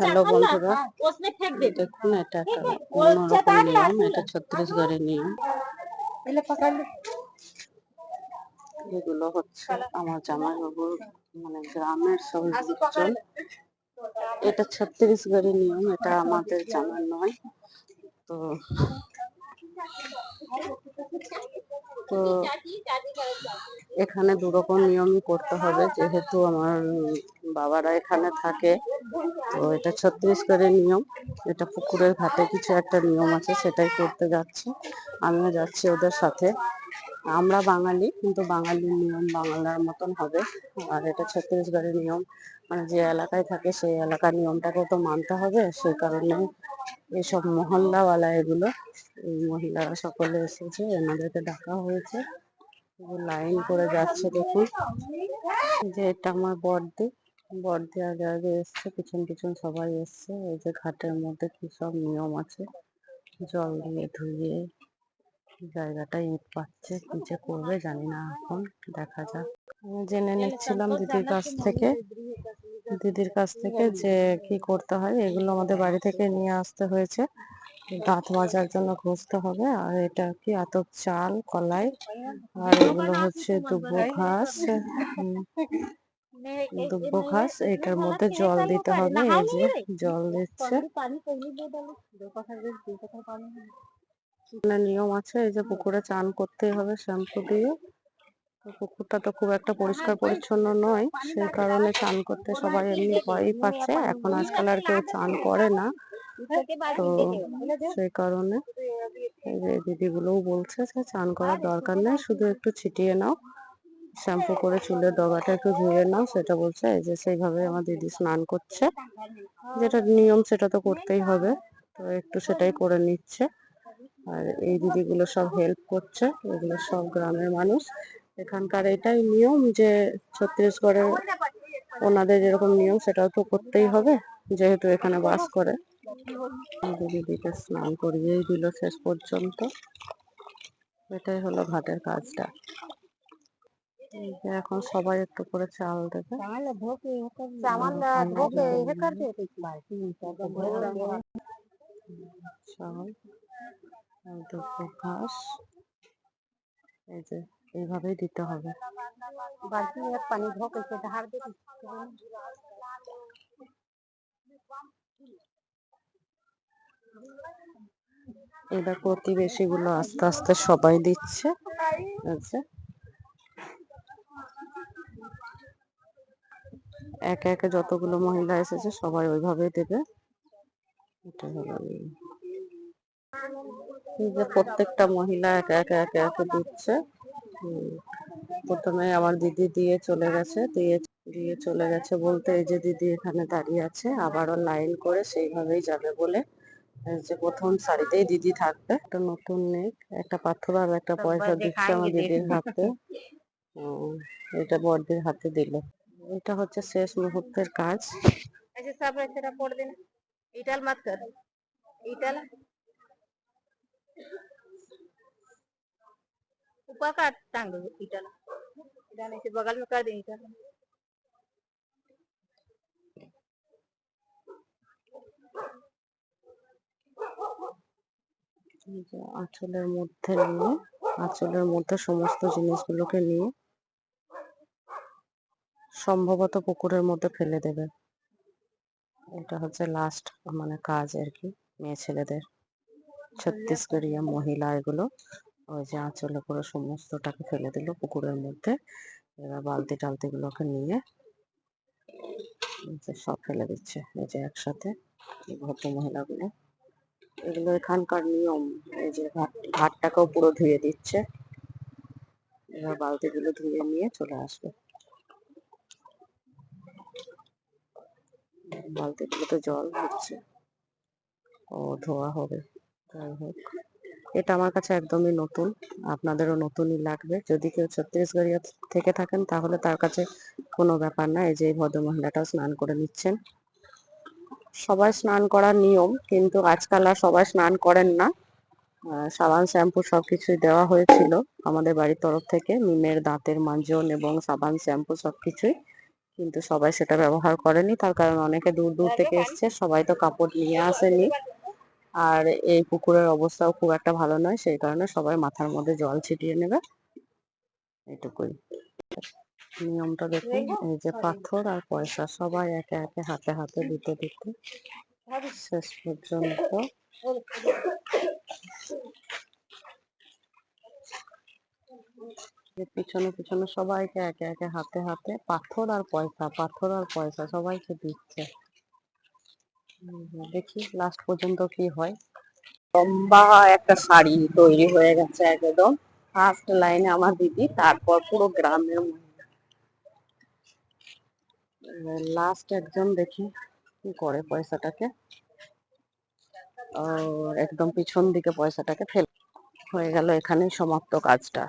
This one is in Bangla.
হ্যালো বন্ধুরা, দেখুন এটা একটা অন্যরকম নিয়ম, এটা ছত্তিশগড়ের নিয়ম। এগুলো হচ্ছে আমার জামাইবাবুর মানে গ্রামের সব লোকজন। এটা ছত্তিশগড়ের নিয়ম, এটা আমাদের জানা নয়। তো তো এখানে দুরকম নিয়মই করতে হবে, যেহেতু আমার বাবারা এখানে থাকে। তো এটা ছত্তিশগড়ের নিয়ম, এটা পুকুরের ঘাটে কিছু একটা নিয়ম আছে, সেটাই করতে যাচ্ছে। আমিও যাচ্ছি ওদের সাথে। আমরা বাঙালি, কিন্তু বাঙালির নিয়ম বাংলার মতন হবে। আর এটা ছত্তিশগড়ের নিয়ম, মানে যে এলাকায় থাকে সেই এলাকার নিয়মটাকে তো মানতে হবে। সেই কারণে এইসব মহল্লাওয়ালা, এগুলো এই মহিলারা সকলে এসেছে, এনাদেরকে ডাকা হয়েছে। লাইন করে যাচ্ছে, দেখুন। যে এটা আমার বড়দি, বড়দি আগে আগে এসছে, পিছন পিছন সবাই এসছে। এই যে ঘাটের মধ্যে কি সব নিয়ম আছে, জল দিয়ে ধুয়ে জায়গাটা ইট পাচ্ছে, কি যে করবে জানি না, এখন দেখা যাক। জেনে নিচ্ছিলাম দিদির কাছ থেকে যে কি করতে হয়। এগুলো আমাদের বাড়ি থেকে নিয়ে আসতে হয়েছে, দাঁত মাজার জন্য ঘষতে হবে। আর এটা কি আতপ চাল, কলাই, আর এগুলো হচ্ছে দুব্বো ঘাস। দুব্বো ঘাস, এটার মধ্যে জল দিতে হবে। এই যে জল দিচ্ছে। নিয়ম আছে, এই যে পুকুরে চান করতেই হবে শ্যাম্পু দিয়ে। তো পুকুরটা তো খুব একটা পরিষ্কার পরিচ্ছন্ন নয়, সেই কারণে চান করতে সবাই এমনি ভয়ই পাচ্ছে। এখন আজকাল আর কেউ চান করে না, তো সেই কারণে এই যে দিদিগুলোও বলছে যে চান করার দরকার নেই, শুধু একটু ছিটিয়ে নাও, শ্যাম্পু করে চুলের ডগাটা একটু ধুয়ে নাও, সেটা বলছে। এই যে সেইভাবে আমার দিদি স্নান করছে, যেটা নিয়ম সেটা তো করতেই হবে, তো একটু সেটাই করে নিচ্ছে। আর এই দিদিগুলো সব হেল্প করছে, এগুলো সব গ্রামের মানুষ। এখানকার এটাই নিয়ম যে ছত্তিশগড়ের ওনাদের যেরকম নিয়ম সেটাও তো করতেই হবে, যেহেতু এখানে বাস করে। দিদিকে স্নান করিয়েই দিল শেষ পর্যন্ত। এটাই হলো ঘাটের কাজটা। এখন সবাই একটু করে চাল দেবে। চাল, দুব্বো ঘাস, এই যে এইভাবেই দিতে হবে। এবার প্রতিবেশী গুলো আস্তে আস্তে সবাই দিচ্ছে। একে একে যতগুলো মহিলা এসেছে সবাই ওইভাবেই দেবে। এটা হলো এই যে প্রত্যেকটা মহিলা একে একে একে একে দিচ্ছে। প্রথমে আমার দিদি দিয়ে চলে গেছে, দিয়ে চলে গেছে বলতে এই যে দিদি এখানে দাঁড়িয়ে আছে, আবারও লাইন করে সেইভাবেই যাবে বলে। যে প্রথম সারিতেই দিদি থাকবে। একটা নতুন নেক, একটা পাথর আর একটা পয়সা দিচ্ছে আমার দিদির হাতে। এটা বড়দির হাতে দিল। এটা হচ্ছে শেষ মুহূর্তের কাজ। ऊपर का टांग दो इटल इधर ऐसे बगल में कर दे इटल। আঁচলের মধ্যে নিয়ে, আঁচলের মধ্যে সমস্ত জিনিসগুলোকে নিয়ে সম্ভবত পুকুরের মধ্যে ফেলে দেবে। এটা হচ্ছে লাস্ট মানে কাজ আর কি মেয়ে ছেলেদের, ছত্তিশগড়িয়া মহিলা এগুলো। ওই যে আঁচলে করে সমস্তটাকে ফেলে দিল পুকুরের মধ্যে। এবার বালতি টালতি গুলোকে নিয়ে সব ফেলে দিচ্ছে এই যে একসাথে, ভদ্র মহিলাগুলো। এগুলো এখানকার নিয়ম। এই যে ঘাটটাকেও পুরো ধুয়ে দিচ্ছে। এবার বালতিগুলো ধুয়ে নিয়ে চলে আসবে। বালতিগুলোতে জল হচ্ছে, ও ধোয়া হবে। যাই হোক, এটা আমার কাছে একদমই নতুন, আপনাদেরও নতুনই লাগবে। যদি কেউ ছত্তিশগড়িয়া থেকে থাকেন তাহলে তার কাছে কোনো ব্যাপার না। এই যে ভদ্র মহিলাটাও স্নান করে নিচ্ছেন। সবাই স্নান করার নিয়ম, কিন্তু আজকাল আর সবাই স্নান করেন না। সাবান শ্যাম্পু সবকিছুই দেওয়া হয়েছিল আমাদের বাড়ির তরফ থেকে, মিমের দাঁতের মাজন এবং সাবান শ্যাম্পু সবকিছুই, কিন্তু সবাই সেটা ব্যবহার করেনি, তার কারণ অনেকে দূর দূর থেকে এসছে, সবাই তো কাপড় নিয়ে আসেনি। আর এই পুকুরের অবস্থাও খুব একটা ভালো নয়, সেই কারণে সবাই মাথার মধ্যে জল ছিটিয়ে নেবে, এটুকুই। নিয়মটা দেখুন, এই যে পাথর আর পয়সা সবাই একে একে হাতে হাতে দিতে দিতে শেষ পর্যন্ত পিছনে পিছনে সবাইকে একে একে হাতে হাতে পাথর আর পয়সা সবাইকে দিচ্ছে। দেখি লাস্ট পর্যন্ত কি হয়। লম্বা একটা শাড়ি তৈরি হয়ে গেছে একদম, ফার্স্ট লাইনে আমার দিদি, তারপর পুরো গ্রামের লাস্ট একজন, দেখি কি করে পয়সাটাকে একদম পিছন দিকে পয়সাটাকে ফেল হয়ে গেল, এখানেই সমাপ্ত কাজটা।